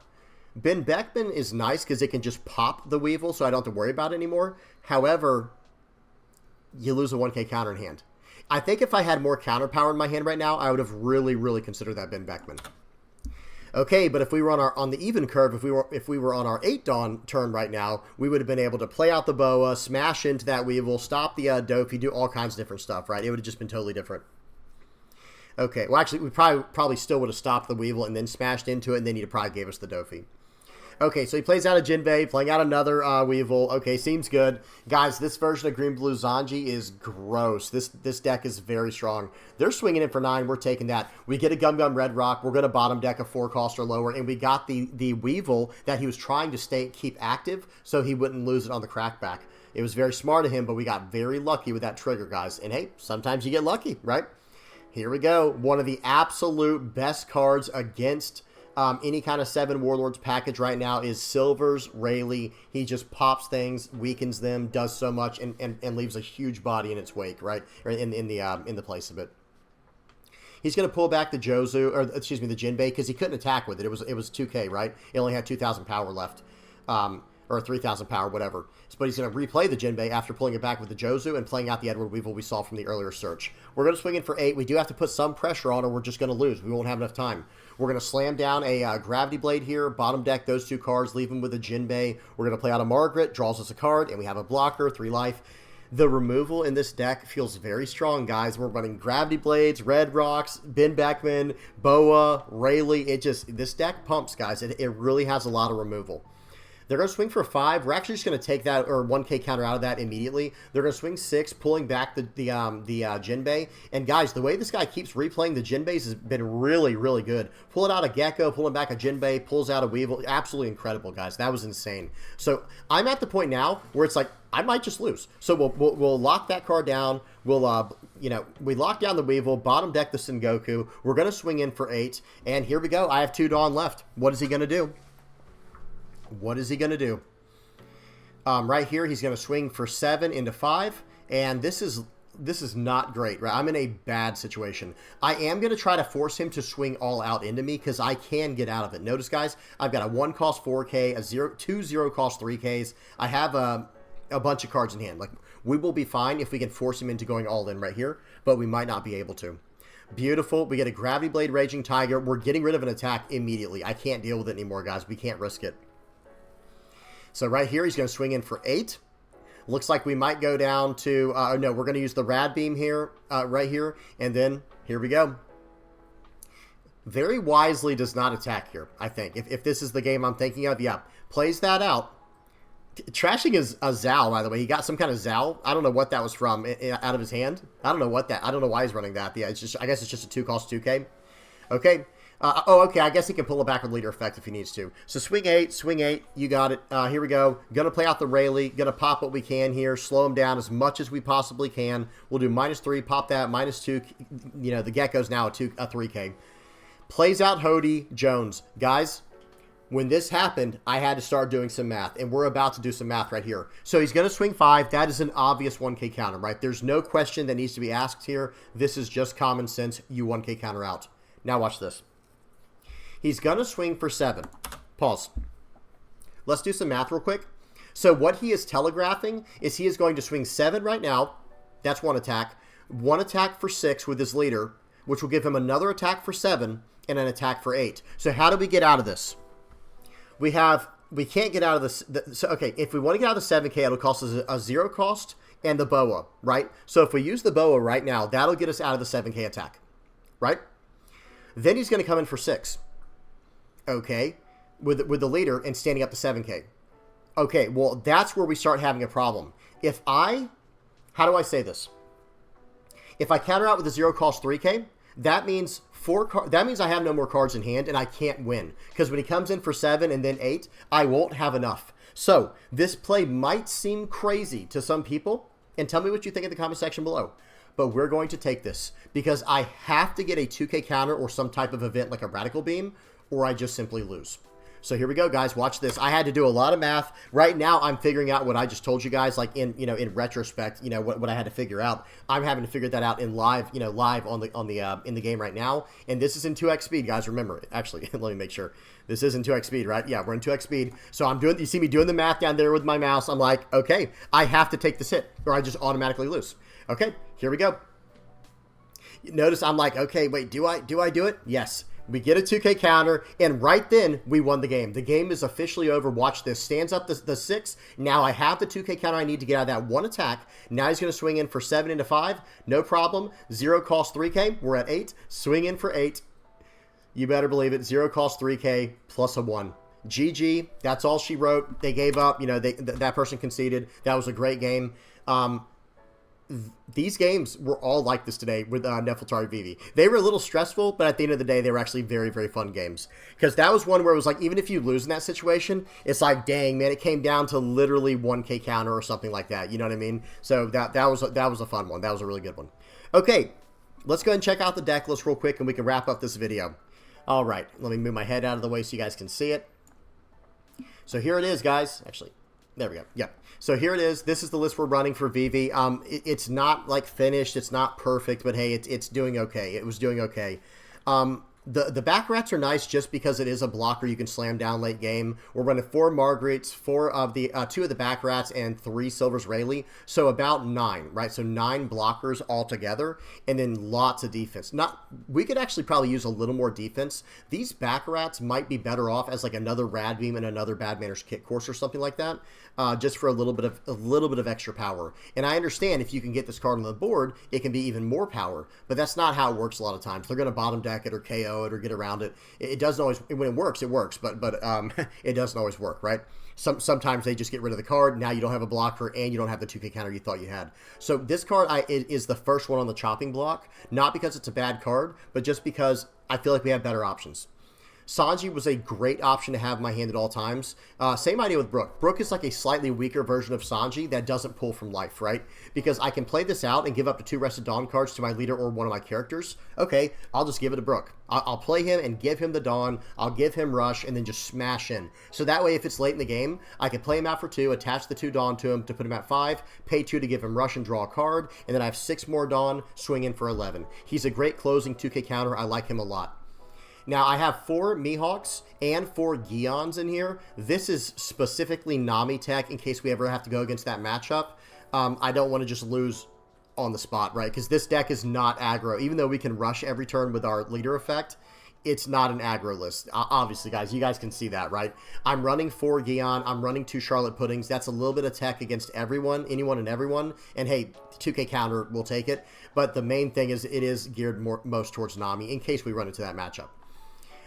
Ben Beckman is nice because it can just pop the Weevil, so I don't have to worry about it anymore. However, you lose a 1K counter in hand. I think if I had more counter power in my hand right now, I would have really, really considered that Ben Beckman. Okay, but if we were on the even curve, if we were on our 8 Dawn turn right now, we would have been able to play out the Boa, smash into that Weevil, stop the Dofi, do all kinds of different stuff, right? It would have just been totally different. Okay, well actually, we probably still would have stopped the Weevil and then smashed into it, and then he'd probably gave us the Dofi. Okay, so he plays out a Jinbei, playing out another Weevil. Okay, seems good. Guys, this version of Green Blue Zonji is gross. This deck is very strong. They're swinging in for 9. We're taking that. We get a Gum Gum Red Rock. We're going to bottom deck a 4 cost or lower, and we got the Weevil that he was trying to keep active so he wouldn't lose it on the crackback. It was very smart of him, but we got very lucky with that trigger, guys. And hey, sometimes you get lucky, right? Here we go. One of the absolute best cards against... any kind of 7 Warlords package right now is Silver's Rayleigh. He just pops things, weakens them, does so much, and leaves a huge body in its wake, right? Or in the place of it. He's going to pull back the Jozu, or excuse me, the Jinbei, because he couldn't attack with it. It was 2K, right? It only had 2,000 power left, or 3,000 power, whatever. But he's going to replay the Jinbei after pulling it back with the Jozu and playing out the Edward Weevil we saw from the earlier search. We're going to swing in for 8. We do have to put some pressure on, or we're just going to lose. We won't have enough time. We're going to slam down a Gravity Blade here, bottom deck those 2 cards, leave them with a Jinbei. We're going to play out a Margaret, draws us a card, and we have a blocker, 3 life. The removal in this deck feels very strong, guys. We're running Gravity Blades, Red Rocks, Ben Beckman, Boa, Rayleigh. This deck pumps, guys. It really has a lot of removal. They're going to swing for 5. We're actually just going to take that, or 1K counter out of that immediately. They're going to swing 6, pulling back the Jinbei. And guys, the way this guy keeps replaying the Jinbeis has been really, really good. Pulling out a Gecko, pulling back a Jinbei, pulls out a Weevil. Absolutely incredible, guys. That was insane. So I'm at the point now where it's like, I might just lose. So we'll lock that card down. We'll, we lock down the Weevil, bottom deck the Sengoku. We're going to swing in for 8. And here we go. I have 2 Dawn left. What is he going to do? What is he going to do? Right here, he's going to swing for 7 into 5, and this is not great, right? I'm in a bad situation. I am going to try to force him to swing all out into me because I can get out of it. Notice, guys, I've got a 1 cost 4K, 2 0 cost 3Ks. I have a bunch of cards in hand. Like, we will be fine if we can force him into going all in right here, but we might not be able to. Beautiful. We get a Gravity Blade Raging Tiger. We're getting rid of an attack immediately. I can't deal with it anymore, guys. We can't risk it. So right here, he's going to swing in for 8. Looks like we might go down to... no, we're going to use the Rad Beam here, right here. And then, here we go. Very wisely does not attack here, I think. If this is the game I'm thinking of, yeah. Plays that out. Trashing is a Zal, by the way. He got some kind of Zal. I don't know what that was from, out of his hand. I don't know why he's running that. Yeah, I guess it's just a 2 cost 2K. Okay. Okay, I guess he can pull it back with leader effect if he needs to. So swing 8, you got it. Here we go. Gonna play out the Rayleigh, gonna pop what we can here, slow him down as much as we possibly can. We'll do -3, pop that, -2, the Gecko's now a 3K. Plays out Hody, Jones. Guys, When this happened, I had to start doing some math, and we're about to do some math right here. So he's going to swing 5. That is an obvious 1K counter, right? There's no question that needs to be asked here. This is just common sense. You 1K counter out. Now watch this. He's going to swing for 7. Pause. Let's do some math real quick. So what he is telegraphing is he is going to swing 7 right now. That's 1 attack. 1 attack for 6 with his leader, which will give him another attack for 7 and an attack for 8. So how do we get out of this? We can't get out of this. So, okay, if we want to get out of the 7K, it'll cost us a 0 cost and the BOA, right? So if we use the BOA right now, that'll get us out of the 7K attack, right? Then he's going to come in for 6, okay, with the leader and standing up to 7K. Okay, well, that's where we start having a problem. How do I say this? If I counter out with a 0 cost 3K, that means I have no more cards in hand and I can't win. Because when he comes in for 7 and then 8, I won't have enough. So this play might seem crazy to some people. And tell me what you think in the comment section below. But we're going to take this because I have to get a 2K counter or some type of event like a Radical Beam, or I just simply lose. So here we go, guys. Watch this. I had to do a lot of math. Right now, I'm figuring out what I just told you guys, like in retrospect, what I had to figure out. I'm having to figure that out in live, live on the in the game right now. And this is in 2x speed, guys. Remember, actually, let me make sure. This is in 2x speed, right? Yeah, we're in 2x speed. So you see me doing the math down there with my mouse. I'm like, okay, I have to take this hit or I just automatically lose. Okay, here we go. Notice I'm like, okay, wait, do I do it? Yes. We get a 2K counter, and right then, we won the game. The game is officially over. Watch this. Stands up the 6. Now I have the 2K counter I need to get out of that 1 attack. Now he's going to swing in for 7 into 5. No problem. 0 cost 3K. We're at 8. Swing in for 8. You better believe it. 0 cost 3K plus a 1. GG. That's all she wrote. They gave up. That person conceded. That was a great game. These games were all like this today with Nefeltari Vivi. They were a little stressful, but at the end of the day, they were actually very, very fun games. Because that was one where it was like, even if you lose in that situation, it's like, dang, man, it came down to literally 1K counter or something like that. You know what I mean? So that was a fun one. That was a really good one. Okay, let's go and check out the deck list real quick, and we can wrap up this video. All right, let me move my head out of the way so you guys can see it. So here it is, guys. Actually, there we go. Yep. So here it is. This is the list we're running for Vivi. It's not like finished. It's not perfect, but hey, it's doing okay. It was doing okay. The back rats are nice just because it is a blocker you can slam down late game. We're running 4 Margaretes, 2 of the back rats, and 3 Silvers Rayleigh. So about 9, right? So 9 blockers altogether, and then lots of defense. We could actually probably use a little more defense. These back rats might be better off as like another Rad Beam and another Bad Manners Kit Course or something like that. Just for a little bit of extra power. And I understand if you can get this card on the board, it can be even more power. But that's not how it works a lot of times. They're going to bottom deck it or KO it or get around it. It doesn't always. When it works, but it doesn't always work, right? Sometimes they just get rid of the card. Now you don't have a blocker and you don't have the 2K counter you thought you had. So this card is the first one on the chopping block. Not because it's a bad card, but just because I feel like we have better options. Zonji was a great option to have in my hand at all times. Same idea with Brook. Brook is like a slightly weaker version of Zonji that doesn't pull from life, right? Because I can play this out and give up to 2 Rested Dawn cards to my leader or one of my characters. Okay, I'll just give it to Brook. I'll play him and give him the Dawn. I'll give him Rush and then just smash in. So that way, if it's late in the game, I can play him out for 2, attach the 2 Dawn to him to put him at 5, pay 2 to give him Rush and draw a card, and then I have 6 more Dawn, swing in for 11. He's a great closing 2K counter. I like him a lot. Now, I have 4 Mihawks and 4 Gions in here. This is specifically Nami tech in case we ever have to go against that matchup. I don't want to just lose on the spot, right? Because this deck is not aggro. Even though we can rush every turn with our leader effect, it's not an aggro list. Obviously, guys, you guys can see that, right? I'm running 4 Gion. I'm running 2 Charlotte Puddings. That's a little bit of tech against everyone, anyone and everyone. And hey, 2K counter will take it. But the main thing is it is geared most towards Nami in case we run into that matchup.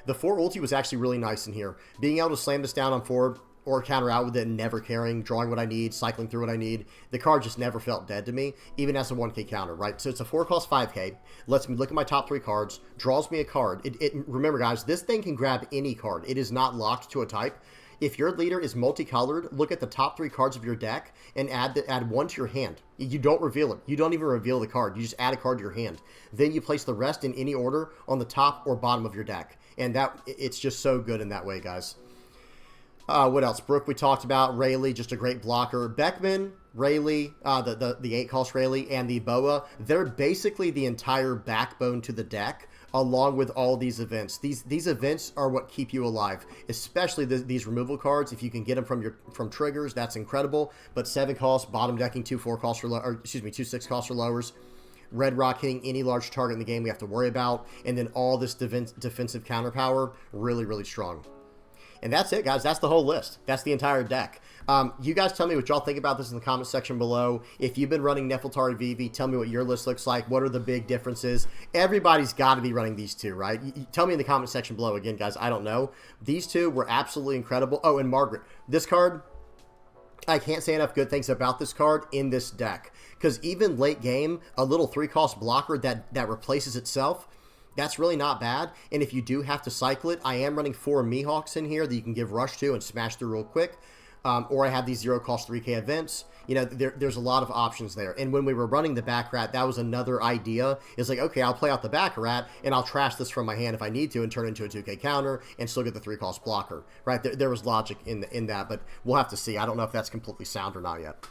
The 4 ulti was actually really nice in here. Being able to slam this down on 4 or counter out with it and never caring, drawing what I need, cycling through what I need. The card just never felt dead to me, even as a 1K counter, right? So it's a 4 cost 5K, lets me look at my top 3 cards, draws me a card. Remember, guys, this thing can grab any card. It is not locked to a type. If your leader is multicolored, look at the top 3 cards of your deck and add 1 to your hand. You don't reveal it. You don't even reveal the card. You just add a card to your hand. Then you place the rest in any order on the top or bottom of your deck. And it's just so good in that way, guys. What else? Brook we talked about. Rayleigh, just a great blocker. Beckman, Rayleigh, the 8-cost Rayleigh, and the Boa, they're basically the entire backbone to the deck, along with all these events. These events are what keep you alive, especially these removal cards. If you can get them from triggers, that's incredible. But 7-cost, bottom decking 2 4-cost or 2 6-cost or lowers. Red Rock hitting any large target in the game we have to worry about, and then all this defensive counter power, really, really strong. And that's it, guys. That's the whole list. That's the entire deck. You guys tell me what y'all think about this in the comment section below. If you've been running Nefeltari Vivi, tell me what your list looks like. What are the big differences? Everybody's got to be running these two, right? Tell me in the comment section below. Again, guys, I don't know. These two were absolutely incredible. Oh, and Margaret. This card, I can't say enough good things about this card in this deck. Because even late game, a little 3-cost blocker that replaces itself, that's really not bad. And if you do have to cycle it, I am running 4 Mihawks in here that you can give rush to and smash through real quick. Or I have these 0-cost 3K events. You know, there's a lot of options there. And when we were running the back rat, that was another idea. It's like, okay, I'll play out the back rat and I'll trash this from my hand if I need to and turn it into a 2K counter and still get the 3-cost blocker, right? There was logic in that, but we'll have to see. I don't know if that's completely sound or not yet.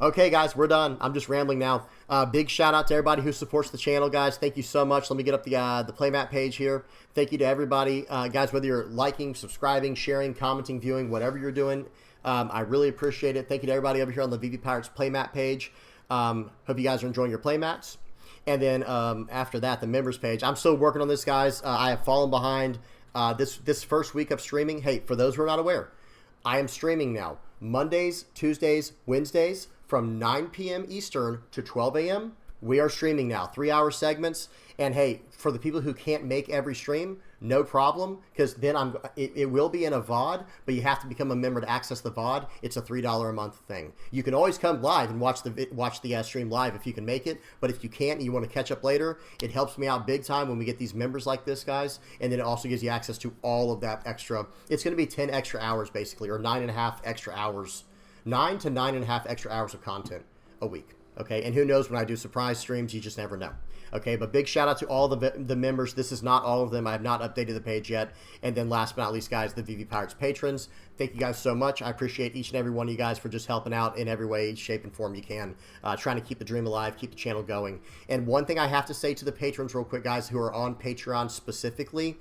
Okay, guys, we're done. I'm just rambling now. Big shout out to everybody who supports the channel, guys. Thank you so much. Let me get up the playmat page here. Thank you to everybody. Guys, whether you're liking, subscribing, sharing, commenting, viewing, whatever you're doing, I really appreciate it. Thank you to everybody over here on the Vivi Pirates playmat page. Hope you guys are enjoying your playmats. And then after that, the members page. I'm still working on this, guys. I have fallen behind this first week of streaming. Hey, for those who are not aware, I am streaming now Mondays, Tuesdays, Wednesdays, from 9 p.m. Eastern to 12 a.m. We are streaming now, 3-hour segments. And hey, for the people who can't make every stream, no problem, because then it will be in a VOD, but you have to become a member to access the VOD. It's a $3 a month thing. You can always come live and watch the stream live if you can make it, but if you can't and you want to catch up later, it helps me out big time when we get these members like this, guys, and then it also gives you access to all of that extra. It's going to be 10 extra hours, basically, or 9.5 extra hours. 9 to 9.5 extra hours of content a week. Okay, and who knows, when I do surprise streams, you just never know. Okay, but big shout out to all the members. This is not all of them. I have not updated the page yet. And then last but not least, guys, the Vivi Pirates patrons. Thank you guys so much. I appreciate each and every one of you guys for just helping out in every way, shape, and form you can. Trying to keep the dream alive, keep the channel going. And one thing I have to say to the patrons real quick, guys, who are on Patreon specifically,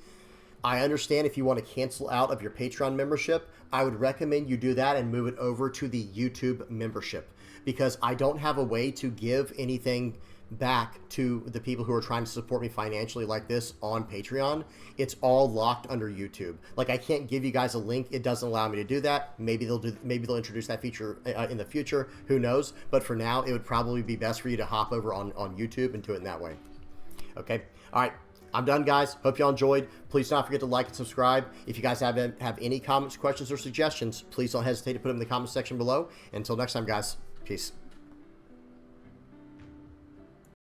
I understand if you want to cancel out of your Patreon membership, I would recommend you do that and move it over to the YouTube membership, because I don't have a way to give anything back to the people who are trying to support me financially like this on Patreon. It's all locked under YouTube. Like, I can't give you guys a link. It doesn't allow me to do that. Maybe they'll introduce that feature in the future. Who knows? But for now, it would probably be best for you to hop over on YouTube and do it in that way. Okay. All right. I'm done, guys. Hope y'all enjoyed. Please don't forget to like and subscribe. If you guys have any comments, questions, or suggestions, please don't hesitate to put them in the comment section below. Until next time, guys. Peace.